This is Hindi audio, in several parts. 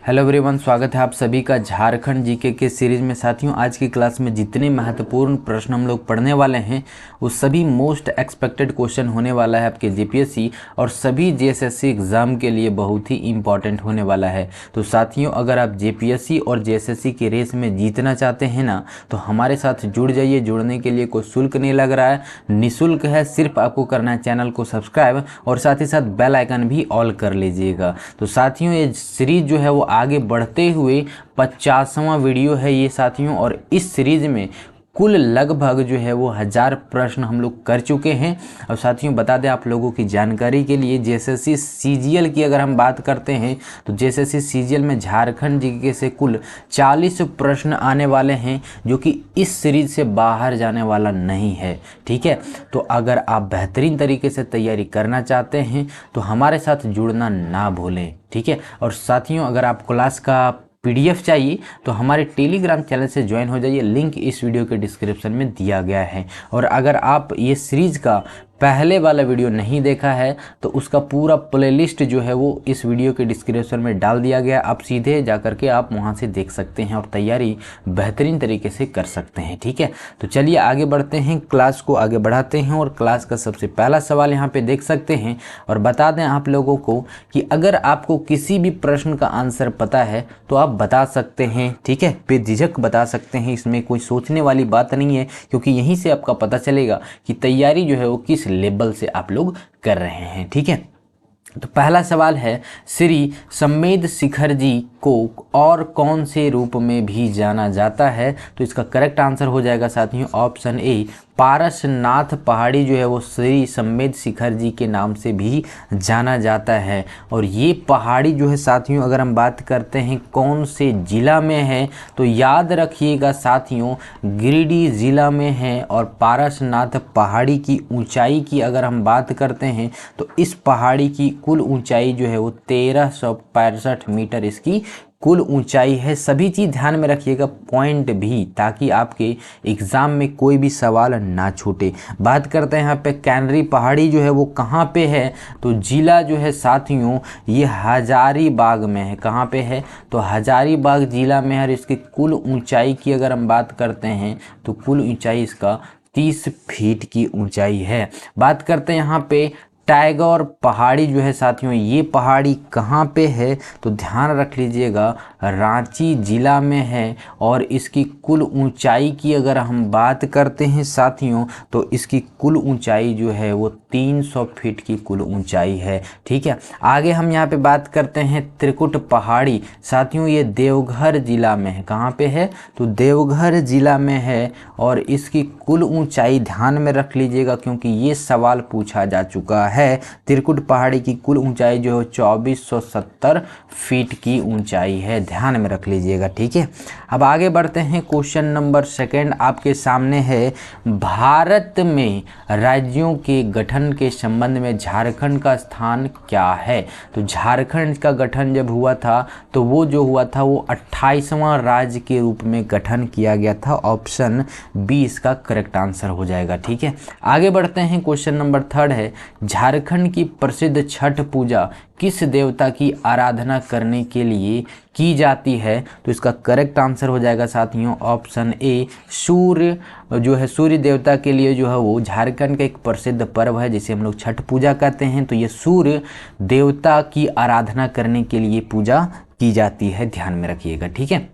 हेलो एवरीवन, स्वागत है आप सभी का झारखंड जीके के सीरीज में। साथियों, आज की क्लास में जितने महत्वपूर्ण प्रश्न हम लोग पढ़ने वाले हैं वो सभी मोस्ट एक्सपेक्टेड क्वेश्चन होने वाला है आपके जेपीएससी और सभी जेएसएससी एग्ज़ाम के लिए बहुत ही इंपॉर्टेंट होने वाला है। तो साथियों, अगर आप जेपीएससी और जेएसएससी के रेस में जीतना चाहते हैं ना, तो हमारे साथ जुड़ जाइए। जुड़ने के लिए कोई शुल्क नहीं लग रहा है, निःशुल्क है। सिर्फ आपको करना है चैनल को सब्सक्राइब और साथ ही साथ बेल आइकन भी ऑल कर लीजिएगा। तो साथियों, ये सीरीज जो है वो आगे बढ़ते हुए 50वां वीडियो है ये साथियों, और इस सीरीज में कुल लगभग जो है वो 1000 प्रश्न हम लोग कर चुके हैं। और साथियों, बता दें आप लोगों की जानकारी के लिए, जेएसएससी सीजीएल की अगर हम बात करते हैं तो जेएसएससी सीजीएल में झारखंड जीके से कुल 40 प्रश्न आने वाले हैं, जो कि इस सीरीज से बाहर जाने वाला नहीं है। ठीक है, तो अगर आप बेहतरीन तरीके से तैयारी करना चाहते हैं तो हमारे साथ जुड़ना ना भूलें। ठीक है, और साथियों, अगर आप क्लास का पीडीएफ चाहिए तो हमारे टेलीग्राम चैनल से ज्वाइन हो जाइए। लिंक इस वीडियो के डिस्क्रिप्शन में दिया गया है। और अगर आप ये सीरीज का पहले वाला वीडियो नहीं देखा है तो उसका पूरा प्लेलिस्ट जो है वो इस वीडियो के डिस्क्रिप्शन में डाल दिया गया। आप सीधे जा करके आप वहां से देख सकते हैं और तैयारी बेहतरीन तरीके से कर सकते हैं। ठीक है, तो चलिए आगे बढ़ते हैं, क्लास को आगे बढ़ाते हैं। और क्लास का सबसे पहला सवाल यहाँ पे देख सकते हैं। और बता दें आप लोगों को कि अगर आपको किसी भी प्रश्न का आंसर पता है तो आप बता सकते हैं। ठीक है, बेझिझक बता सकते हैं, इसमें कोई सोचने वाली बात नहीं है, क्योंकि यहीं से आपका पता चलेगा कि तैयारी जो है वो किस लेवल से आप लोग कर रहे हैं। ठीक है, तो पहला सवाल है, श्री सम्मेद शिखर जी को और कौन से रूप में भी जाना जाता है? तो इसका करेक्ट आंसर हो जाएगा साथियों ऑप्शन ए, पारसनाथ पहाड़ी जो है वो श्री सम्मेद शिखर जी के नाम से भी जाना जाता है। और ये पहाड़ी जो है साथियों, अगर हम बात करते हैं कौन से ज़िला में है, तो याद रखिएगा साथियों, गिरिडीह ज़िला में है। और पारसनाथ पहाड़ी की ऊंचाई की अगर हम बात करते हैं तो इस पहाड़ी की कुल ऊंचाई जो है वो 1365 मीटर इसकी कुल ऊंचाई है। सभी चीज़ ध्यान में रखिएगा, पॉइंट भी, ताकि आपके एग्ज़ाम में कोई भी सवाल ना छूटे। बात करते हैं यहाँ पे कैनरी पहाड़ी जो है वो कहाँ पे है, तो जिला जो है साथियों ये हजारीबाग में है। कहाँ पे है, तो हजारीबाग जिला में है। और इसकी कुल ऊंचाई की अगर हम बात करते हैं तो कुल ऊंचाई इसका 30 फीट की ऊंचाई है। बात करते हैं यहाँ पे टाइगर पहाड़ी जो है साथियों, ये पहाड़ी कहाँ पे है, तो ध्यान रख लीजिएगा, रांची जिला में है। और इसकी कुल ऊंचाई की अगर हम बात करते हैं साथियों तो इसकी कुल ऊंचाई जो है वो 300 फीट की कुल ऊंचाई है। ठीक है, आगे हम यहाँ पे बात करते हैं त्रिकुट पहाड़ी। साथियों, ये देवघर जिला में है। कहाँ पे है, तो देवघर जिला में है। और इसकी कुल ऊंचाई ध्यान में रख लीजिएगा, क्योंकि ये सवाल पूछा जा चुका है। त्रिकुट पहाड़ी की कुल ऊंचाई जो है 2470 फीट की ऊंचाई है, ध्यान में रख लीजिएगा। ठीक है, अब आगे बढ़ते हैं। क्वेश्चन नंबर सेकंड आपके सामने है, भारत में राज्यों के गठन के संबंध में झारखंड का स्थान क्या है? तो झारखंड का गठन जब हुआ था तो वो जो हुआ था वो 28वां राज्य के रूप में गठन किया गया था। ऑप्शन बी इसका करेक्ट आंसर हो जाएगा। ठीक है, आगे बढ़ते हैं। क्वेश्चन नंबर थर्ड है, झारखंड की प्रसिद्ध छठ पूजा किस देवता की आराधना करने के लिए की जाती है? तो इसका करेक्ट आंसर हो जाएगा साथियों ऑप्शन ए, सूर्य जो है सूर्य देवता के लिए जो है वो झारखंड का एक प्रसिद्ध पर्व है जिसे हम लोग छठ पूजा कहते हैं। तो ये सूर्य देवता की आराधना करने के लिए पूजा की जाती है, ध्यान में रखिएगा। ठीक है,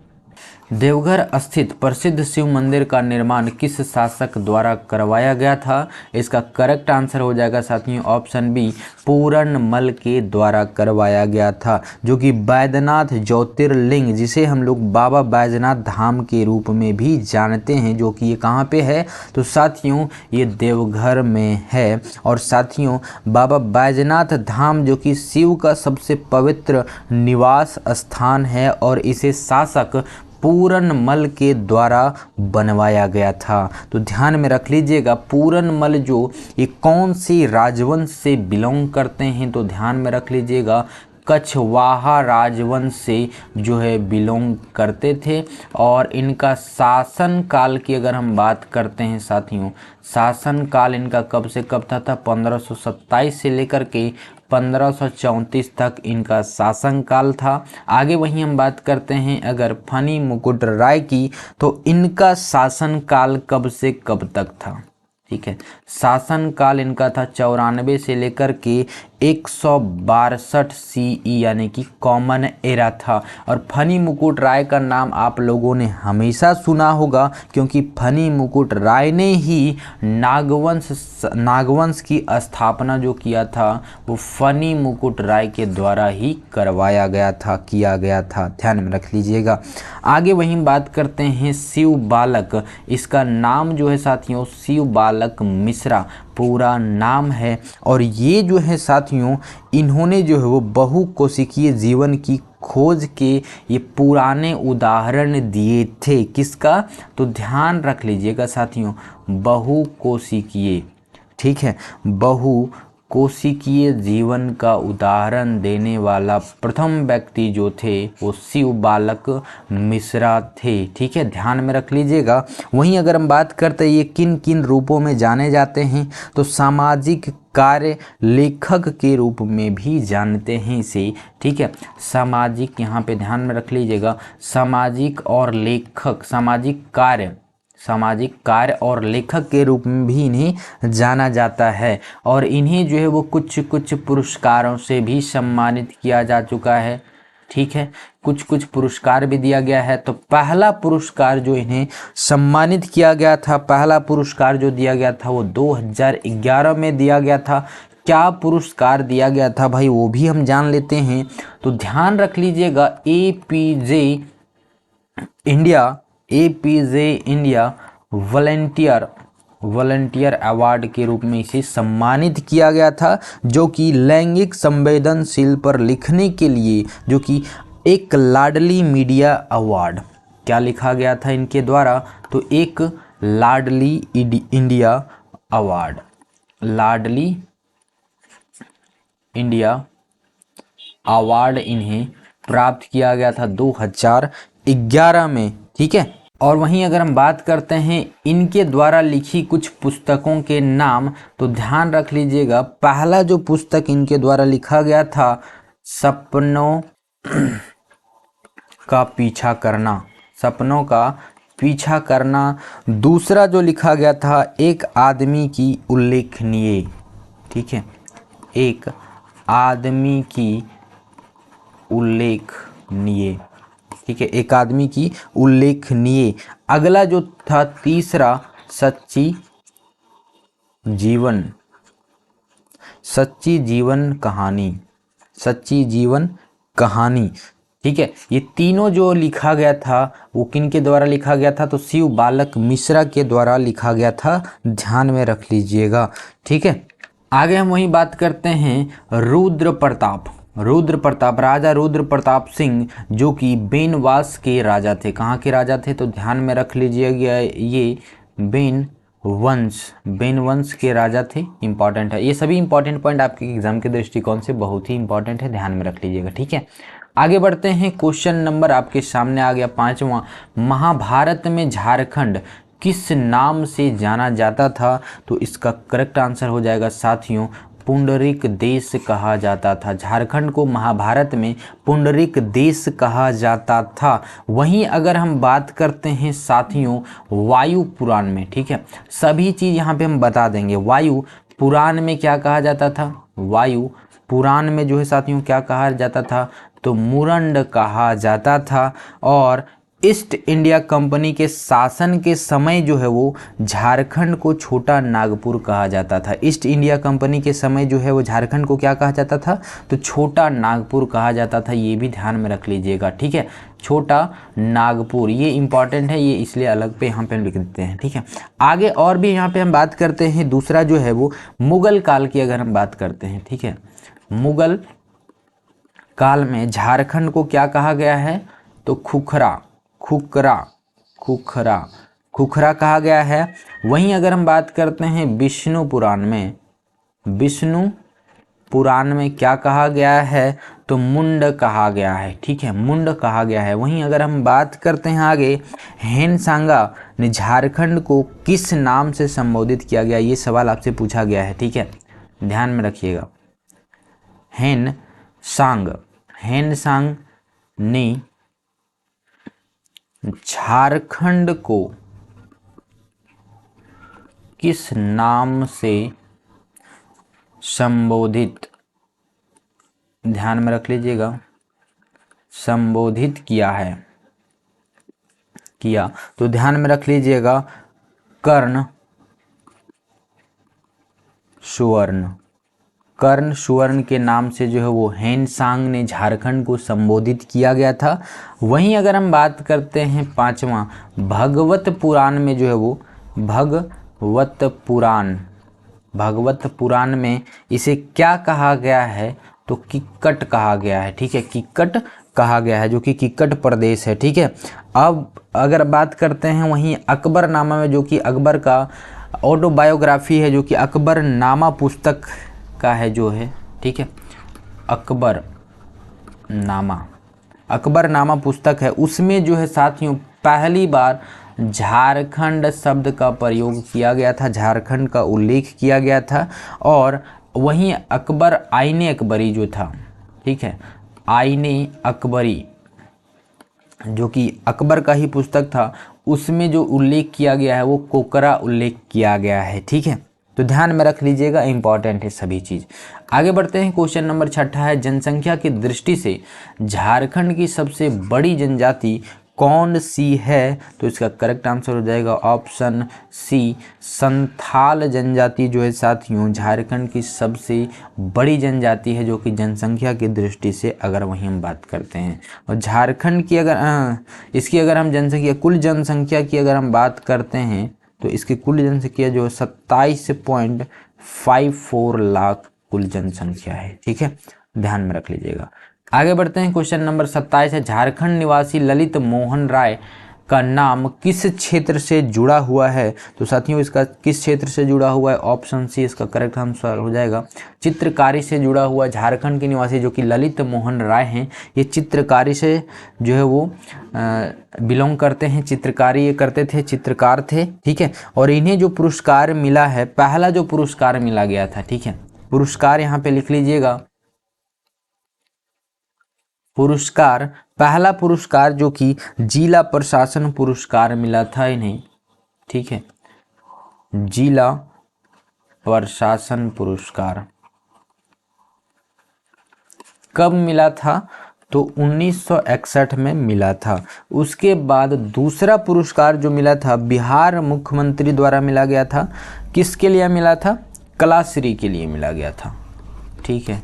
देवघर स्थित प्रसिद्ध शिव मंदिर का निर्माण किस शासक द्वारा करवाया गया था? इसका करेक्ट आंसर हो जाएगा साथियों ऑप्शन बी, पूरनमल के द्वारा करवाया गया था, जो कि बैद्यनाथ ज्योतिर्लिंग, जिसे हम लोग बाबा बैजनाथ धाम के रूप में भी जानते हैं, जो कि ये कहाँ पे है, तो साथियों ये देवघर में है। और साथियों, बाबा बैजनाथ धाम जो कि शिव का सबसे पवित्र निवास स्थान है और इसे शासक पूरनमल के द्वारा बनवाया गया था। तो ध्यान में रख लीजिएगा, पूरनमल जो ये कौन सी राजवंश से बिलोंग करते हैं, तो ध्यान में रख लीजिएगा कछवाहा राजवंश से जो है बिलोंग करते थे। और इनका शासन काल की अगर हम बात करते हैं साथियों, शासन काल इनका कब से कब था 1527 से लेकर के 1534 तक इनका शासनकाल था। आगे वहीं हम बात करते हैं अगर फनी मुकुट राय की, तो इनका शासनकाल कब से कब तक था। ठीक है, शासनकाल इनका था 94 से लेकर के 162 सीई यानी कि कॉमन एरा था। और फनी मुकुट राय का नाम आप लोगों ने हमेशा सुना होगा, क्योंकि फनी मुकुट राय ने ही नागवंश की स्थापना जो किया था वो फनी मुकुट राय के द्वारा ही किया गया था, ध्यान में रख लीजिएगा। आगे वहीं बात करते हैं शिव बालक, इसका नाम जो है साथियों शिव बालक मिश्रा पूरा नाम है। और ये जो है साथियों इन्होंने जो है वो बहुकोशिकीय जीवन की खोज के ये पुराने उदाहरण दिए थे। किसका, तो ध्यान रख लीजिएगा साथियों, बहुकोशिकीय, ठीक है, बहुकोशिकीय जीवन का उदाहरण देने वाला प्रथम व्यक्ति जो थे वो शिव बालक मिश्रा थे। ठीक है, ध्यान में रख लीजिएगा। वहीं अगर हम बात करते हैं ये किन किन रूपों में जाने जाते हैं, तो सामाजिक कार्य लेखक के रूप में भी जानते हैं इसे। ठीक है, सामाजिक, यहाँ पे ध्यान में रख लीजिएगा, सामाजिक और लेखक, सामाजिक कार्य और लेखक के रूप में भी इन्हें जाना जाता है। और इन्हें जो है वो कुछ कुछ पुरस्कारों से भी सम्मानित किया जा चुका है। ठीक है, कुछ कुछ पुरस्कार भी दिया गया है। तो पहला पुरस्कार जो इन्हें सम्मानित किया गया था, पहला पुरस्कार जो दिया गया था वो 2011 में दिया गया था। क्या पुरस्कार दिया गया था भाई, वो भी हम जान लेते हैं। तो ध्यान रख लीजिएगा, एपीजे इंडिया वॉलंटियर अवार्ड के रूप में इसे सम्मानित किया गया था, जो कि लैंगिक संवेदनशील पर लिखने के लिए, जो कि एक लाडली मीडिया अवार्ड, क्या लिखा गया था इनके द्वारा, तो एक लाडली इंडिया अवार्ड, लाडली इंडिया अवार्ड इन्हें प्राप्त किया गया था 2011 में। ठीक है, और वहीं अगर हम बात करते हैं इनके द्वारा लिखी कुछ पुस्तकों के नाम, तो ध्यान रख लीजिएगा, पहला जो पुस्तक इनके द्वारा लिखा गया था सपनों का पीछा करना, दूसरा जो लिखा गया था एक आदमी की उल्लेखनीय, ठीक है, एक आदमी की उल्लेखनीय, ठीक है, एक आदमी की उल्लेखनीय। अगला जो था तीसरा सच्ची जीवन कहानी, ठीक है। ये तीनों जो लिखा गया था वो किन के द्वारा लिखा गया था, तो शिव बालक मिश्रा के द्वारा लिखा गया था, ध्यान में रख लीजिएगा। ठीक है, आगे हम वही बात करते हैं रुद्र प्रताप, राजा रुद्र प्रताप सिंह, जो कि बेनवास के राजा थे। कहाँ के राजा थे, तो ध्यान में रख लीजिएगा, ये बेनवंश के राजा थे। इंपॉर्टेंट है, ये सभी इंपॉर्टेंट पॉइंट आपके एग्जाम के दृष्टिकोण से बहुत ही इंपॉर्टेंट है, ध्यान में रख लीजिएगा। ठीक है, आगे बढ़ते हैं। क्वेश्चन नंबर आपके सामने आ गया 5वां, महाभारत में झारखंड किस नाम से जाना जाता था, तो इसका करेक्ट आंसर हो जाएगा साथियों पुंडरिक देश कहा जाता था। झारखंड को महाभारत में पुंडरिक देश कहा जाता था। वहीं अगर हम बात करते हैं साथियों वायु पुराण में, ठीक है, सभी चीज़ यहाँ पे हम बता देंगे। वायु पुराण में क्या कहा जाता था, वायु पुराण में जो है साथियों क्या कहा जाता था, तो मुरंड कहा जाता था। और ईस्ट इंडिया कंपनी के शासन के समय जो है वो झारखंड को छोटा नागपुर कहा जाता था। ईस्ट इंडिया कंपनी के समय जो है वो झारखंड को क्या कहा जाता था, तो छोटा नागपुर कहा जाता था। ये भी ध्यान में रख लीजिएगा। ठीक है, छोटा नागपुर, ये इंपॉर्टेंट है, ये इसलिए अलग पे यहाँ पे लिख देते हैं। ठीक है, आगे और भी यहाँ पे हम बात करते हैं। दूसरा जो है वो मुगल काल की अगर हम बात करते हैं, ठीक है, मुगल काल में झारखंड को क्या कहा गया है, तो खुखरा कहा गया है। वहीं अगर हम बात करते हैं विष्णु पुराण में क्या कहा गया है, तो मुंड कहा गया है। ठीक है, मुंड कहा गया है। वहीं अगर हम बात करते हैं आगे, हेनसांगा ने झारखंड को किस नाम से संबोधित किया गया, ये सवाल आपसे पूछा गया है। ठीक है, ध्यान में रखिएगा। हेनसांग ने झारखंड को किस नाम से संबोधित, ध्यान में रख लीजिएगा, संबोधित किया, तो ध्यान में रख लीजिएगा कर्ण सुवर्ण के नाम से जो है वो हेनसांग ने झारखंड को संबोधित किया गया था। वहीं अगर हम बात करते हैं पांचवा, भगवत पुराण में जो है वो भगवत पुराण में इसे क्या कहा गया है, तो किक्कट कहा गया है। ठीक है, किक्कट कहा गया है, जो कि किक्कट प्रदेश है। ठीक है, अब अगर बात करते हैं वहीं अकबरनामा में, जो कि अकबर का ऑटोबायोग्राफी है, जो कि अकबरनामा पुस्तक का है जो है। ठीक है, अकबरनामा पुस्तक है, उसमें जो है साथियों पहली बार झारखंड शब्द का प्रयोग किया गया था, झारखंड का उल्लेख किया गया था। और वहीं आईने अकबरी जो था, ठीक है, आईने अकबरी जो कि अकबर का ही पुस्तक था, उसमें जो उल्लेख किया गया है वो कोकरा उल्लेख किया गया है। ठीक है, तो ध्यान में रख लीजिएगा, इंपॉर्टेंट है सभी चीज़। आगे बढ़ते हैं, क्वेश्चन नंबर 6 है, जनसंख्या की दृष्टि से झारखंड की सबसे बड़ी जनजाति कौन सी है, तो इसका करेक्ट आंसर हो जाएगा ऑप्शन सी, संथाल जनजाति जो है साथियों झारखंड की सबसे बड़ी जनजाति है, जो कि जनसंख्या की दृष्टि से अगर वहीं हम बात करते हैं। और झारखंड की अगर इसकी अगर हम कुल जनसंख्या की अगर हम बात करते हैं, तो इसकी कुल जनसंख्या जो 27.54 लाख कुल जनसंख्या है। ठीक है, ध्यान में रख लीजिएगा। आगे बढ़ते हैं, क्वेश्चन नंबर 27 है, झारखंड निवासी ललित मोहन राय का नाम किस क्षेत्र से जुड़ा हुआ है, तो साथियों इसका किस क्षेत्र से जुड़ा हुआ है, ऑप्शन सी इसका करेक्ट आंसर हो जाएगा, चित्रकारी से जुड़ा हुआ। झारखंड के निवासी जो कि ललित मोहन राय हैं, ये चित्रकारी से जो है वो बिलोंग करते हैं, चित्रकारी ये करते थे, चित्रकार थे। ठीक है, और इन्हें जो पुरस्कार मिला है, पहला जो पुरस्कार मिला गया था, ठीक है, पुरस्कार यहाँ पे लिख लीजिएगा, पहला पुरस्कार जो कि जिला प्रशासन पुरस्कार मिला था इन्हें। ठीक है, जिला प्रशासन पुरस्कार कब मिला था, तो 1961 में मिला था। उसके बाद दूसरा पुरस्कार जो मिला था बिहार मुख्यमंत्री द्वारा मिला गया था, किसके लिए मिला था, कलाश्री के लिए मिला गया था। ठीक है,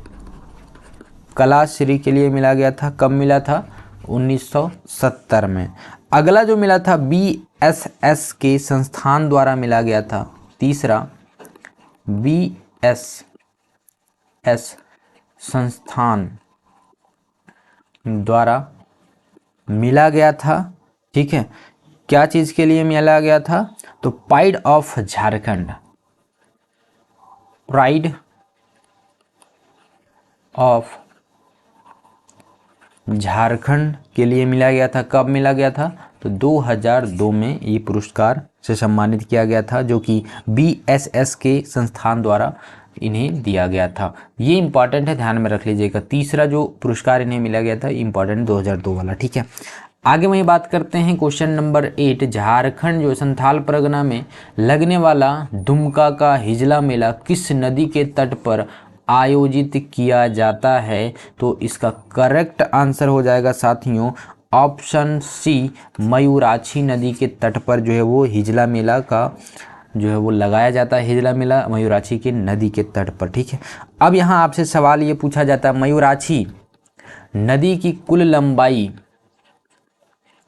कलाश्री के लिए मिला गया था, कब मिला था, 1970 में। अगला जो मिला था BSS के संस्थान द्वारा मिला गया था, तीसरा BSS संस्थान द्वारा मिला गया था। ठीक है, क्या चीज़ के लिए मिला गया था, तो pride of Jharkhand, pride of Jharkhand के लिए मिला गया था। कब मिला गया था, तो 2002 में ये पुरस्कार से सम्मानित किया गया था, जो कि BSS के संस्थान द्वारा इन्हें दिया गया था। ये इंपॉर्टेंट है, ध्यान में रख लीजिएगा। तीसरा जो पुरस्कार इन्हें मिला गया था इंपॉर्टेंट 2002 वाला। ठीक है, आगे वही बात करते हैं, क्वेश्चन नंबर 8, झारखंड जो संथाल परगना में लगने वाला दुमका का हिजला मेला किस नदी के तट पर आयोजित किया जाता है, तो इसका करेक्ट आंसर हो जाएगा साथियों ऑप्शन सी, मयूराक्षी नदी के तट पर जो है वो हिजला मेला का जो है वो लगाया जाता है। हिजला मेला मयूराक्षी के नदी के तट पर। ठीक है, अब यहाँ आपसे सवाल ये पूछा जाता है, मयूराक्षी नदी की कुल लंबाई,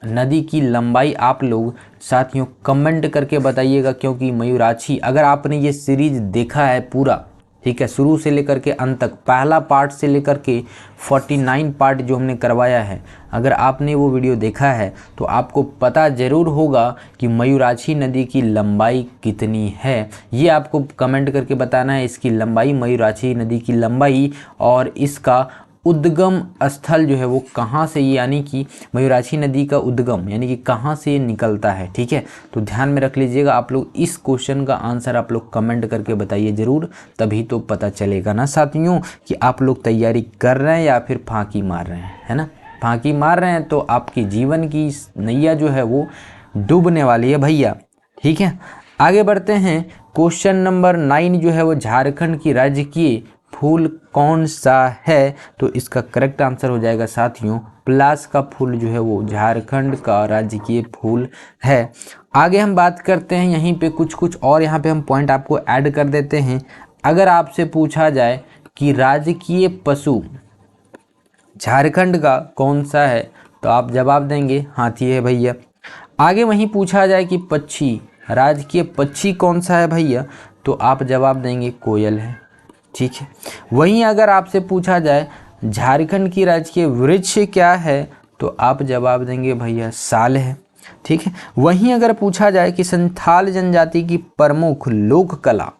नदी की लंबाई आप लोग साथियों कमेंट करके बताइएगा, क्योंकि मयूराक्षी अगर आपने ये सीरीज देखा है पूरा, ठीक है, शुरू से लेकर के अंत तक, पहला पार्ट से लेकर के 49 पार्ट जो हमने करवाया है, अगर आपने वो वीडियो देखा है तो आपको पता ज़रूर होगा कि मयूराक्षी नदी की लंबाई कितनी है। ये आपको कमेंट करके बताना है, इसकी लंबाई, मयूराक्षी नदी की लंबाई और इसका उद्गम स्थल जो है वो कहाँ से, यानी कि मयूराक्षी नदी का उद्गम यानी कि कहाँ से निकलता है। ठीक है, तो ध्यान में रख लीजिएगा। आप लोग इस क्वेश्चन का आंसर आप लोग कमेंट करके बताइए ज़रूर, तभी तो पता चलेगा ना साथियों कि आप लोग तैयारी कर रहे हैं या फिर फांकी मार रहे हैं, है ना। फांकी मार रहे हैं तो आपकी जीवन की नैया जो है वो डूबने वाली है भैया। ठीक है, आगे बढ़ते हैं। क्वेश्चन नंबर 9 जो है वो झारखंड की राजकीय फूल कौन सा है, तो इसका करेक्ट आंसर हो जाएगा साथियों पलाश का फूल जो है वो झारखंड का राजकीय फूल है। आगे हम बात करते हैं यहीं पे कुछ और यहाँ पे हम पॉइंट आपको ऐड कर देते हैं। अगर आपसे पूछा जाए कि राजकीय पशु झारखंड का कौन सा है, तो आप जवाब देंगे हाथी है भैया। आगे वहीं पूछा जाए कि पक्षी, राजकीय पक्षी कौन सा है भैया, तो आप जवाब देंगे कोयल है। ठीक है, वहीं अगर आपसे पूछा जाए झारखंड की राजकीय वृक्ष क्या है, तो आप जवाब देंगे भैया साल है। ठीक है, वहीं अगर पूछा जाए कि संथाल जनजाति की प्रमुख लोक कला,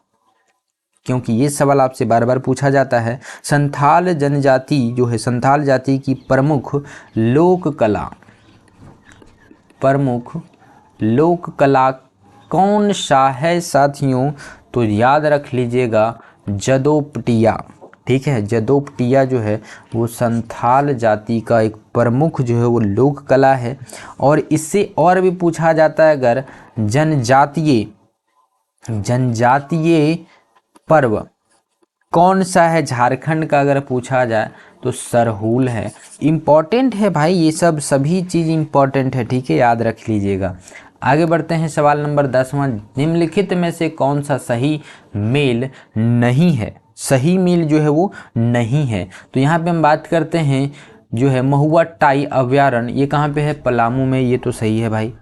क्योंकि ये सवाल आपसे बार बार पूछा जाता है, संथाल जनजाति जो है, संथाल जाति की प्रमुख लोक कला कौन सा है साथियों, तो याद रख लीजिएगा जदोपटिया। ठीक है, जदोपटिया जो है वो संथाल जाति का एक प्रमुख जो है वो लोक कला है। और इससे और भी पूछा जाता है अगर जनजातीय पर्व कौन सा है झारखंड का, अगर पूछा जाए तो सरहूल है। इम्पॉर्टेंट है भाई, ये सब सभी चीज़ इम्पॉर्टेंट है। ठीक है, याद रख लीजिएगा। आगे बढ़ते हैं सवाल नंबर 10वां। निम्नलिखित में से कौन सा सही मेल नहीं है, सही मेल जो है वो नहीं है, तो यहाँ पे हम बात करते हैं जो है महुआ टाई अभ्यारण्य, ये कहाँ पे है, पलामू में, ये तो सही है भाई।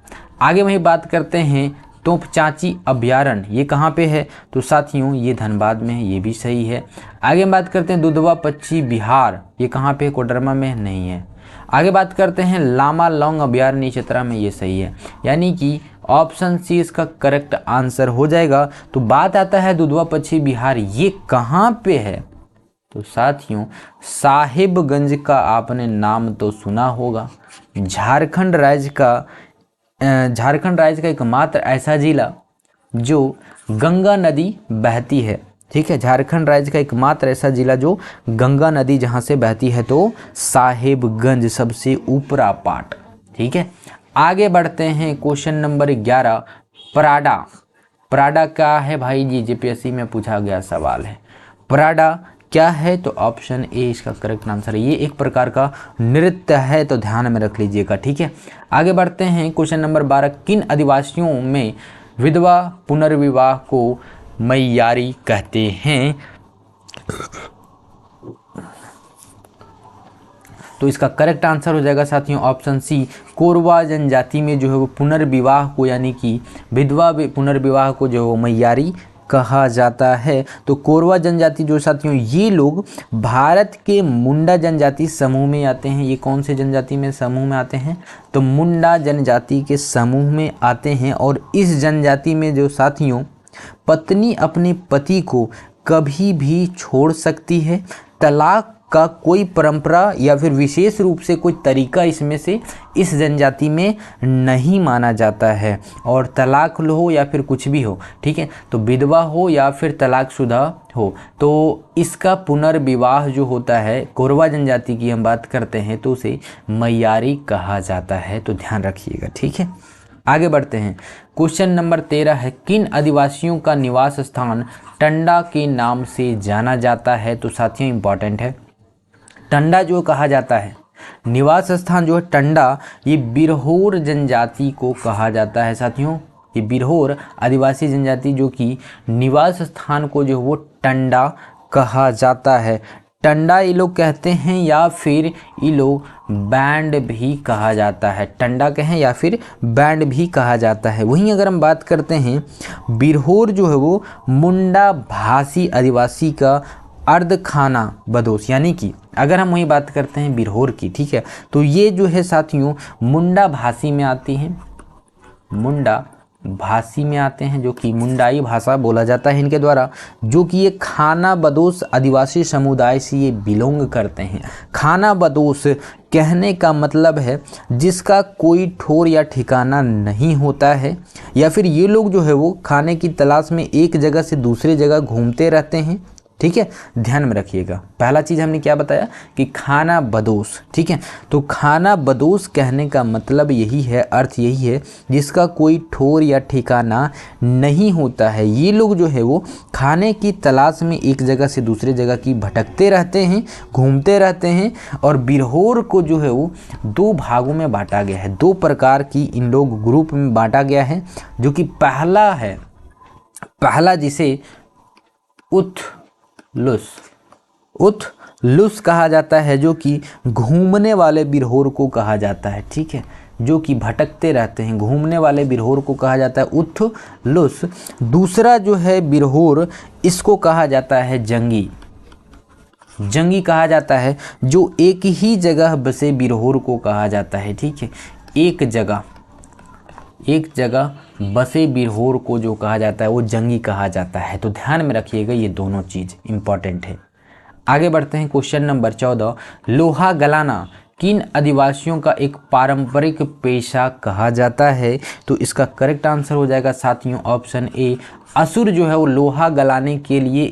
आगे वही बात करते हैं तोपचांची अभ्यारण्य, ये कहाँ पे है, तो साथियों ये धनबाद में है, ये भी सही है। आगे हम बात करते हैं दुधवा पक्षी बिहार, ये कहाँ पे है, कोडरमा में नहीं है। आगे बात करते हैं लामा लौंग अभ्यारण्य चतरा में, ये सही है, यानी कि ऑप्शन सी इसका करेक्ट आंसर हो जाएगा। तो बात आता है दुधवा पक्षी बिहार, ये कहाँ पे है, तो साथियों साहिबगंज का आपने नाम तो सुना होगा। झारखंड राज्य का एकमात्र ऐसा जिला जो गंगा नदी बहती है। ठीक है, झारखंड राज्य का एकमात्र ऐसा जिला जो गंगा नदी जहाँ से बहती है, तो साहिबगंज सबसे ऊपरा पार्ट। ठीक है, आगे बढ़ते हैं क्वेश्चन नंबर 11। पराडा क्या है भाई जी, जेपीएससी में पूछा गया सवाल है। पराडा क्या है, तो ऑप्शन ए इसका करेक्ट आंसर है। ये एक प्रकार का नृत्य है, तो ध्यान में रख लीजिएगा। ठीक है, आगे बढ़ते हैं क्वेश्चन नंबर 12। किन आदिवासियों में विधवा पुनर्विवाह को मैयारी कहते हैं, तो इसका करेक्ट आंसर हो जाएगा साथियों ऑप्शन सी, कोरवा जनजाति में जो है वो पुनर्विवाह को, यानी कि विधवा पुनर्विवाह को जो है वो मैयारी कहा जाता है। तो कोरवा जनजाति जो साथियों, ये लोग भारत के मुंडा जनजाति समूह में आते हैं। ये कौन से जनजाति में समूह में आते हैं, तो मुंडा जनजाति के समूह में आते हैं। और इस जनजाति में जो साथियों पत्नी अपने पति को कभी भी छोड़ सकती है। तलाक का कोई परंपरा या फिर विशेष रूप से कोई तरीका इसमें से इस जनजाति में नहीं माना जाता है। और तलाक हो या फिर कुछ भी हो, ठीक है, तो विधवा हो या फिर तलाकशुदा हो, तो इसका पुनर्विवाह जो होता है, कोरवा जनजाति की हम बात करते हैं, तो उसे मैयारी कहा जाता है। तो ध्यान रखिएगा। ठीक है, आगे बढ़ते हैं। क्वेश्चन नंबर 13 है, किन आदिवासियों का निवास स्थान टंडा के नाम से जाना जाता है, तो साथियों इंपॉर्टेंट है। टंडा जो कहा जाता है, निवास स्थान जो है टंडा, ये बिरहोर जनजाति को कहा जाता है साथियों। ये बिरहोर आदिवासी जनजाति जो कि निवास स्थान को जो वो टंडा कहा जाता है। टंडा ये लोग कहते हैं या फिर ये लोग बैंड भी कहा जाता है। टंडा कहें या फिर बैंड भी कहा जाता है। वहीं अगर हम बात करते हैं बिरहोर जो है वो मुंडा भाषी आदिवासी का अर्धखाना बदोश, यानी कि अगर हम वही बात करते हैं बिरहोर की, ठीक है, तो ये जो है साथियों मुंडा भाषी में आती हैं। मुंडा भाषी में आते हैं, जो कि मुंडाई भाषा बोला जाता है इनके द्वारा, जो कि ये खाना बदोश आदिवासी समुदाय से ये बिलोंग करते हैं। खाना बदोश कहने का मतलब है जिसका कोई ठौर या ठिकाना नहीं होता है, या फिर ये लोग जो है वो खाने की तलाश में एक जगह से दूसरी जगह घूमते रहते हैं। ठीक है, ध्यान में रखिएगा। पहला चीज़ हमने क्या बताया कि खाना बदोश। ठीक है, तो खाना बदोश कहने का मतलब यही है, अर्थ यही है जिसका कोई ठौर या ठिकाना नहीं होता है। ये लोग जो है वो खाने की तलाश में एक जगह से दूसरे जगह की भटकते रहते हैं, घूमते रहते हैं। और बिरहोर को जो है वो दो भागों में बांटा गया है, दो प्रकार की इन लोग ग्रुप में बांटा गया है। जो कि पहला जिसे उथलुस कहा जाता है, जो कि घूमने वाले बिरहोर को कहा जाता है। ठीक है, जो कि भटकते रहते हैं, घूमने वाले बिरहोर को कहा जाता है उथलुस। दूसरा जो है बिरहोर, इसको कहा जाता है जंगी कहा जाता है, जो एक ही जगह बसे बिरहोर को कहा जाता है। ठीक है, एक जगह बसे बिरहोर को जो कहा जाता है वो जंगी कहा जाता है। तो ध्यान में रखिएगा, ये दोनों चीज़ इंपॉर्टेंट है। आगे बढ़ते हैं, क्वेश्चन नंबर 14, लोहा गलाना किन आदिवासियों का एक पारंपरिक पेशा कहा जाता है? तो इसका करेक्ट आंसर हो जाएगा साथियों ऑप्शन ए। असुर जो है वो लोहा गलाने के लिए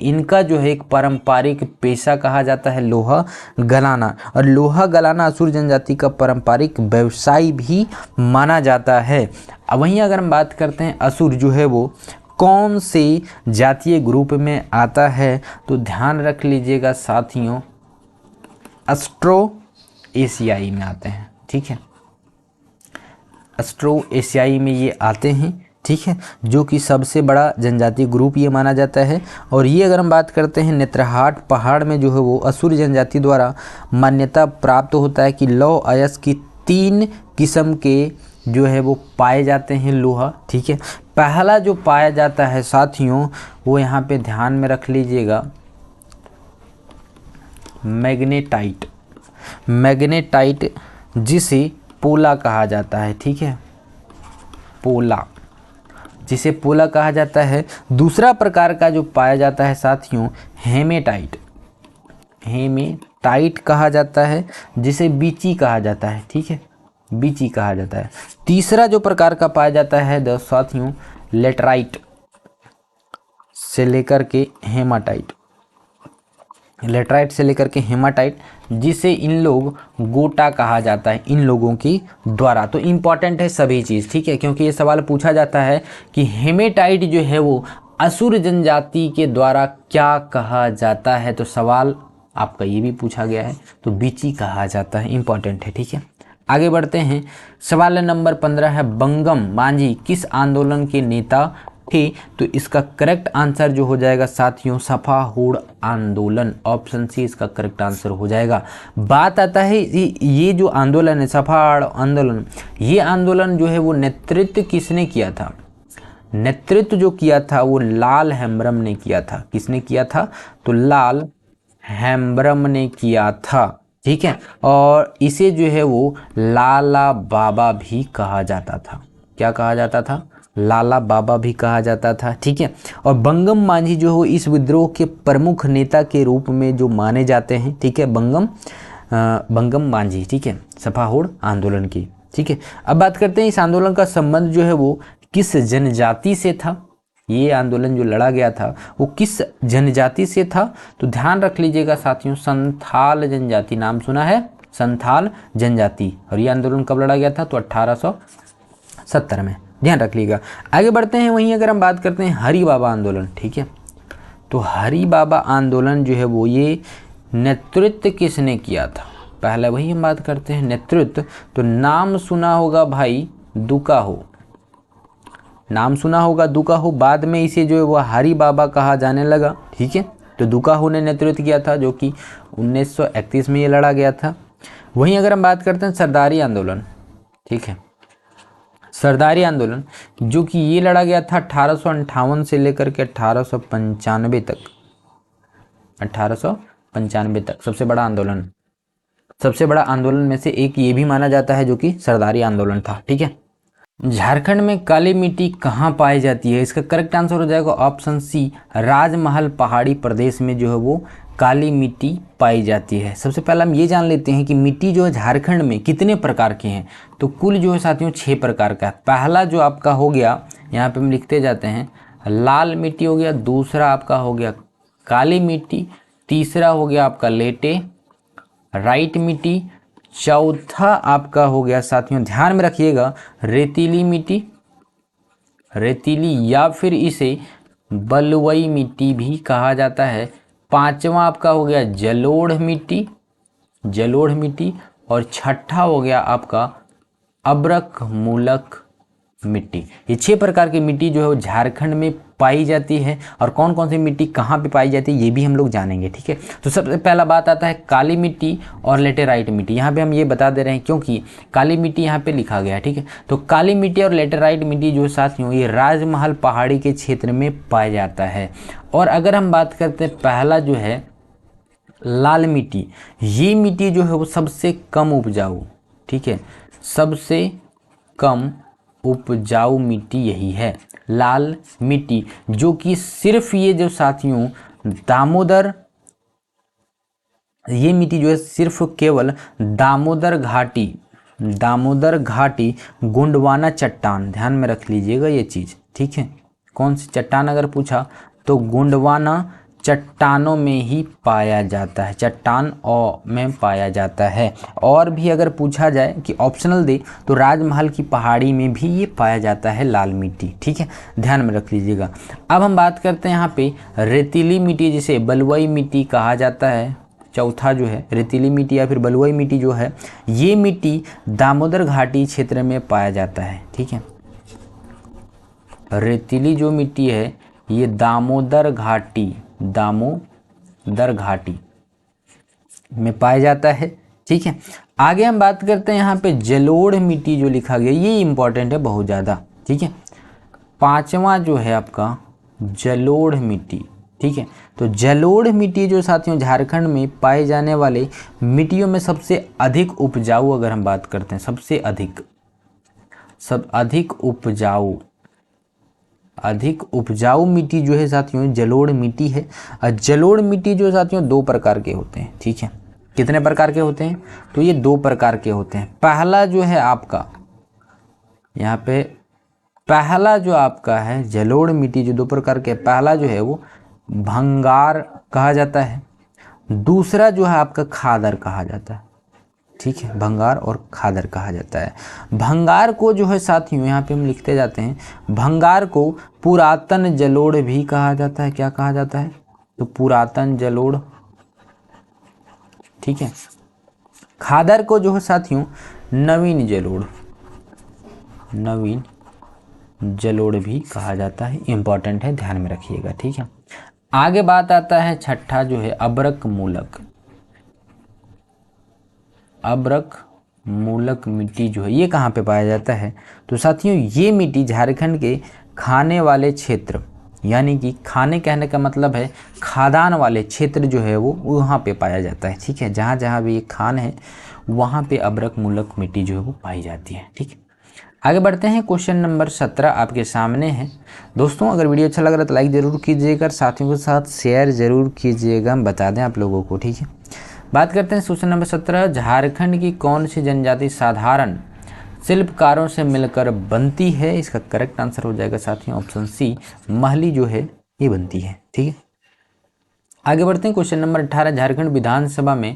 इनका जो है एक पारंपरिक पेशा कहा जाता है लोहा गलाना। और लोहा गलाना असुर जनजाति का पारंपरिक व्यवसाय भी माना जाता है। अब वहीं अगर हम बात करते हैं असुर जो है वो कौन से जातीय ग्रुप में आता है, तो ध्यान रख लीजिएगा साथियों, ऑस्ट्रो एशियाई में आते हैं। ठीक है, ऑस्ट्रो एशियाई में ये आते हैं। ठीक है, जो कि सबसे बड़ा जनजातीय ग्रुप ये माना जाता है। और ये अगर हम बात करते हैं नेत्रहाट पहाड़ में जो है वो असुर जनजाति द्वारा मान्यता प्राप्त होता है कि लौह अयस्क की 3 किस्म के जो है वो पाए जाते हैं लोहा। ठीक है, पहला जो पाया जाता है साथियों वो यहाँ पे ध्यान में रख लीजिएगा, मैग्नेटाइट जिसे पोला कहा जाता है। ठीक है, जिसे पोला कहा जाता है। दूसरा प्रकार का जो पाया जाता है साथियों हेमेटाइट कहा जाता है, जिसे बीची कहा जाता है। ठीक है, बीची कहा जाता है। तीसरा जो प्रकार का पाया जाता है साथियों लेटराइट से लेकर के हेमाटाइट, जिसे इन लोग गोटा कहा जाता है इन लोगों की द्वारा। तो इम्पॉर्टेंट है सभी चीज़। ठीक है, क्योंकि ये सवाल पूछा जाता है कि हेमेटाइट जो है वो असुर जनजाति के द्वारा क्या कहा जाता है, तो सवाल आपका ये भी पूछा गया है, तो बीची कहा जाता है। इम्पॉर्टेंट है। ठीक है, आगे बढ़ते हैं, सवाल नंबर 15 है बंगम मांझी किस आंदोलन के नेता थे? तो इसका करेक्ट आंसर जो हो जाएगा साथियों सफा होड़ आंदोलन, ऑप्शन सी इसका करेक्ट आंसर हो जाएगा। बात आता है ये जो आंदोलन है सफा होड़ आंदोलन, ये आंदोलन जो है वो नेतृत्व किसने किया था? नेतृत्व जो किया था वो लाल हेम्ब्रम ने किया था। किसने किया था? तो लाल हेम्ब्रम ने किया था। ठीक है, और इसे जो है वो लाला बाबा भी कहा जाता था। क्या कहा जाता था? लाला बाबा भी कहा जाता था। ठीक है, और बंगम मांझी जो हो इस विद्रोह के प्रमुख नेता के रूप में जो माने जाते हैं। ठीक है, बंगम मांझी। ठीक है, सफा होड़ आंदोलन की। ठीक है, अब बात करते हैं इस आंदोलन का संबंध जो है वो किस जनजाति से था? ये आंदोलन जो लड़ा गया था वो किस जनजाति से था? तो ध्यान रख लीजिएगा साथियों संथाल जनजाति, नाम सुना है संथाल जनजाति। और ये आंदोलन कब लड़ा गया था? तो 1870 में, ध्यान रख लीजिएगा। आगे बढ़ते हैं, वहीं अगर हम बात करते हैं हरि बाबा आंदोलन। ठीक है, तो हरि बाबा आंदोलन जो है वो ये नेतृत्व किसने किया था? पहले वही हम बात करते हैं नेतृत्व, तो नाम सुना होगा भाई दुकाहो, नाम सुना होगा दुकाहो। बाद में इसे जो है वो हरि बाबा कहा जाने लगा। ठीक है, तो दुकाहो ने नेतृत्व किया था, जो कि 1931 में ये लड़ा गया था। वहीं अगर हम बात करते हैं सरदारी आंदोलन। ठीक है, सरदारी आंदोलन जो कि ये लड़ा गया था 1858 से लेकर के 1895 तक, 1895 तक। सबसे बड़ा आंदोलन में से एक ये भी माना जाता है जो कि सरदारी आंदोलन था। ठीक है, झारखंड में काली मिट्टी कहाँ पाई जाती है? इसका करेक्ट आंसर हो जाएगा ऑप्शन सी, राजमहल पहाड़ी प्रदेश में जो है वो काली मिट्टी पाई जाती है। सबसे पहले हम ये जान लेते हैं कि मिट्टी जो है झारखंड में कितने प्रकार की हैं। तो कुल जो है साथियों 6 प्रकार का है। पहला जो आपका हो गया, यहाँ पे हम लिखते जाते हैं, लाल मिट्टी हो गया, दूसरा आपका हो गया काली मिट्टी, तीसरा हो गया आपका लेटे राइट मिट्टी, चौथा आपका हो गया साथियों, ध्यान में रखिएगा, रेतीली मिट्टी, रेतीली या फिर इसे बलुई मिट्टी भी कहा जाता है। पांचवा आपका हो गया जलोढ़ मिट्टी, जलोढ़ मिट्टी, और छठा हो गया आपका अब्रक मूलक मिट्टी। ये 6 प्रकार की मिट्टी जो है वो झारखंड में पाई जाती है। और कौन कौन सी मिट्टी कहाँ पे पाई जाती है ये भी हम लोग जानेंगे, ठीक है। तो सबसे पहला बात आता है काली मिट्टी और लेटेराइट मिट्टी। यहाँ पे हम ये बता दे रहे हैं क्योंकि काली मिट्टी यहाँ पे लिखा गया है, ठीक है। तो काली मिट्टी और लेटेराइट मिट्टी जो साथियों ये राजमहल पहाड़ी के क्षेत्र में पाया जाता है। और अगर हम बात करते हैं पहला जो है लाल मिट्टी, ये मिट्टी जो है वो सबसे कम उपजाऊ, ठीक है, सबसे कम उपजाऊ मिट्टी यही है लाल मिट्टी, जो कि सिर्फ ये जो साथियों दामोदर, ये मिट्टी जो है सिर्फ केवल दामोदर घाटी, दामोदर घाटी गोंडवाना चट्टान, ध्यान में रख लीजिएगा ये चीज़, ठीक है। कौन सी चट्टान अगर पूछा तो गोंडवाना चट्टानों में ही पाया जाता है, चट्टान में पाया जाता है। और भी अगर पूछा जाए कि ऑप्शनल दे तो राजमहल की पहाड़ी में भी ये पाया जाता है लाल मिट्टी, ठीक है, ध्यान में रख लीजिएगा। अब हम बात करते हैं यहाँ पे रेतीली मिट्टी, जिसे बलुई मिट्टी कहा जाता है। चौथा जो है रेतीली मिट्टी या फिर बलुई मिट्टी जो है, ये मिट्टी दामोदर घाटी क्षेत्र में पाया जाता है, ठीक है। रेतीली जो मिट्टी है ये दामोदर घाटी, दामोदर घाटी में पाया जाता है, ठीक है। आगे हम बात करते हैं यहाँ पे जलोढ़ मिट्टी जो लिखा गया, ये इंपॉर्टेंट है बहुत ज़्यादा, ठीक है। पांचवा जो है आपका जलोढ़ मिट्टी, ठीक है। तो जलोढ़ मिट्टी जो साथियों झारखंड में पाए जाने वाले मिट्टियों में सबसे अधिक उपजाऊ, अगर हम बात करते हैं सबसे अधिक उपजाऊ मिट्टी जो है साथियों जलोढ़ मिट्टी है। और जलोढ़ मिट्टी जो साथियों 2 प्रकार के होते हैं, ठीक है। कितने प्रकार के होते हैं? तो ये 2 प्रकार के होते हैं। पहला जो है आपका यहाँ पे, पहला जो आपका है जलोढ़ मिट्टी जो 2 प्रकार के, पहला जो है वो भंगार कहा जाता है, दूसरा जो है आपका खादर कहा जाता है, ठीक है। भंगार और खादर कहा जाता है। भंगार को जो है साथियों यहाँ पे हम लिखते जाते हैं, भंगार को पुरातन जलोढ़ भी कहा जाता है। क्या कहा जाता है? तो पुरातन जलोढ़, ठीक है। खादर को जो है साथियों नवीन जलोढ़ भी कहा जाता है। इंपॉर्टेंट है, ध्यान में रखिएगा, ठीक है। आगे बात आता है छठा जो है अब्रक मूलक मिट्टी जो है ये कहाँ पे पाया जाता है? तो साथियों ये मिट्टी झारखंड के खाने वाले क्षेत्र, यानी कि खाने कहने का मतलब है खादान वाले क्षेत्र जो है वो वहाँ पे पाया जाता है, ठीक है। जहाँ जहाँ भी ये खान है वहाँ पे अब्रक मूलक मिट्टी जो है वो पाई जाती है, ठीक है। आगे बढ़ते हैं, क्वेश्चन नंबर 17 आपके सामने है। दोस्तों अगर वीडियो अच्छा लग रहा है तो लाइक ज़रूर कीजिएगा, साथियों के साथ शेयर ज़रूर कीजिएगा, हम बता दें आप लोगों को, ठीक है। बात करते हैं क्वेश्चन नंबर 17, झारखंड की कौन सी जनजाति साधारण शिल्पकारों से मिलकर बनती है? इसका करेक्ट आंसर हो जाएगा साथियों ऑप्शन सी, महली जो है ये बनती है, ठीक है। आगे बढ़ते हैं, क्वेश्चन नंबर 18, झारखंड विधानसभा में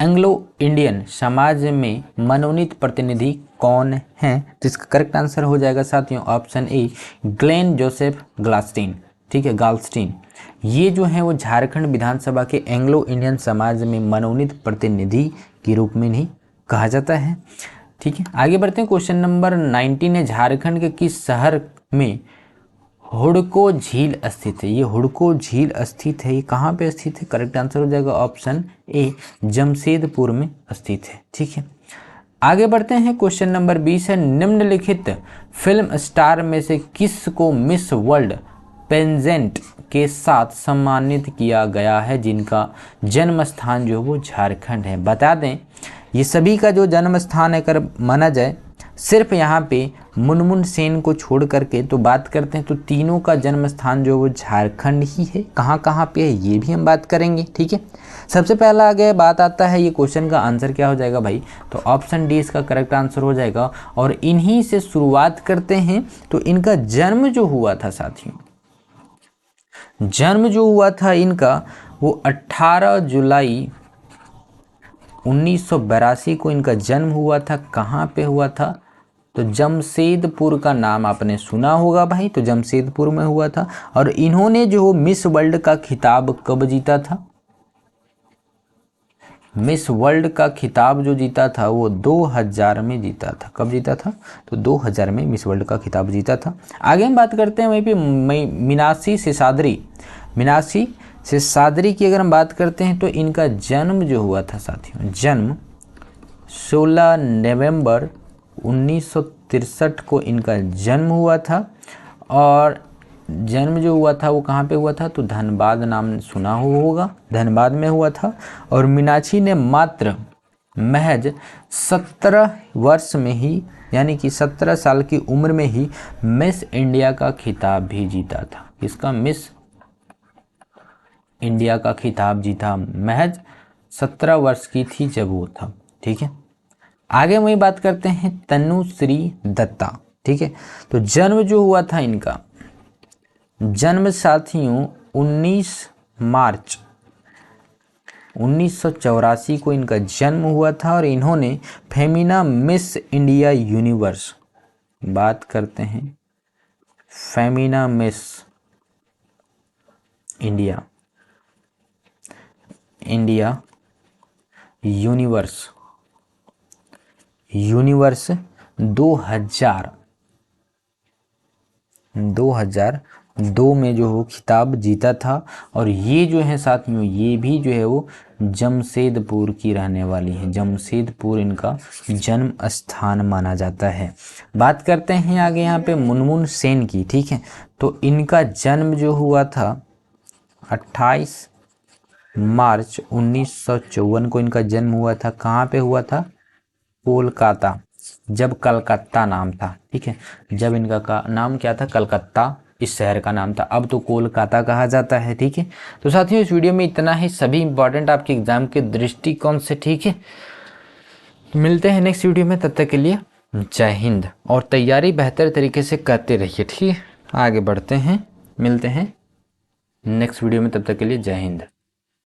एंग्लो इंडियन समाज में मनोनीत प्रतिनिधि कौन है? तो इसका करेक्ट आंसर हो जाएगा साथियों ऑप्शन ए, ग्लेन जोसेफ ग्लास्टीन, ठीक है, गाल्स्टीन। ये जो है वो झारखंड विधानसभा के एंग्लो इंडियन समाज में मनोनीत प्रतिनिधि के रूप में नहीं कहा जाता है, ठीक है। आगे बढ़ते हैं, क्वेश्चन नंबर 19 है, झारखंड के किस शहर में हुड़को झील स्थित है? ये हुड़को झील स्थित है, ये कहाँ पे स्थित है? करेक्ट आंसर हो जाएगा ऑप्शन ए, जमशेदपुर में स्थित है, ठीक है। आगे बढ़ते हैं, क्वेश्चन नंबर 20 है, निम्नलिखित फिल्म स्टार में से किस को मिस वर्ल्ड पेजेंट के साथ सम्मानित किया गया है जिनका जन्म स्थान जो है वो झारखंड है? बता दें ये सभी का जो जन्म स्थान अगर माना जाए सिर्फ यहाँ पे मुनमुन सेन को छोड़ करके तो बात करते हैं तो तीनों का जन्म स्थान जो वो झारखंड ही है। कहाँ कहाँ पे है ये भी हम बात करेंगे, ठीक है। सबसे पहला आगे बात आता है, ये क्वेश्चन का आंसर क्या हो जाएगा भाई, तो ऑप्शन डी इसका करेक्ट आंसर हो जाएगा। और इन्हीं से शुरुआत करते हैं। तो इनका जन्म जो हुआ था साथियों, जन्म जो हुआ था इनका वो 18 जुलाई 1982 को इनका जन्म हुआ था। कहाँ पे हुआ था, तो जमशेदपुर का नाम आपने सुना होगा भाई, तो जमशेदपुर में हुआ था। और इन्होंने जो मिस वर्ल्ड का खिताब कब जीता था, मिस वर्ल्ड का खिताब जो जीता था वो 2000 में जीता था। कब जीता था, तो 2000 में मिस वर्ल्ड का खिताब जीता था। आगे हम बात करते हैं वहीं पे मीनाक्षी शेषाद्री, मीनाक्षी शेषाद्री की अगर हम बात करते हैं तो इनका जन्म जो हुआ था साथियों, जन्म 16 नवंबर 1963 को इनका जन्म हुआ था। और जन्म जो हुआ था वो कहाँ पे हुआ था, तो धनबाद नाम सुना होगा, धनबाद में हुआ था। और मीनाक्षी ने मात्र महज 17 वर्ष में ही, यानी कि 17 साल की उम्र में ही मिस इंडिया का खिताब भी जीता था। इसका मिस इंडिया का खिताब जीता, महज 17 वर्ष की थी जब वो था, ठीक है। आगे वही बात करते हैं तनुश्री दत्ता, ठीक है। तो जन्म जो हुआ था इनका, जन्म साथियों 19 मार्च 1984 को इनका जन्म हुआ था। और इन्होंने फेमिना मिस इंडिया यूनिवर्स, बात करते हैं Femina miss India, India universe 2002 में जो वो खिताब जीता था। और ये जो है साथियों, ये भी जो है वो जमशेदपुर की रहने वाली है, जमशेदपुर इनका जन्म स्थान माना जाता है। बात करते हैं आगे यहाँ पे मुनमुन सेन की, ठीक है। तो इनका जन्म जो हुआ था 28 मार्च 1954 को इनका जन्म हुआ था। कहाँ पे हुआ था, कोलकाता, जब कलकत्ता नाम था, ठीक है। जब इनका नाम क्या था, कलकत्ता इस शहर का नाम था, अब तो कोलकाता कहा जाता है, ठीक है। तो साथियों इस वीडियो में इतना ही, सभी इंपॉर्टेंट आपके एग्जाम के दृष्टिकोण से, ठीक है। मिलते हैं नेक्स्ट वीडियो में, तब तक के लिए जय हिंद। और तैयारी बेहतर तरीके से करते रहिए, ठीक है। आगे बढ़ते हैं, मिलते हैं नेक्स्ट वीडियो में, तब तक के लिए जय हिंद।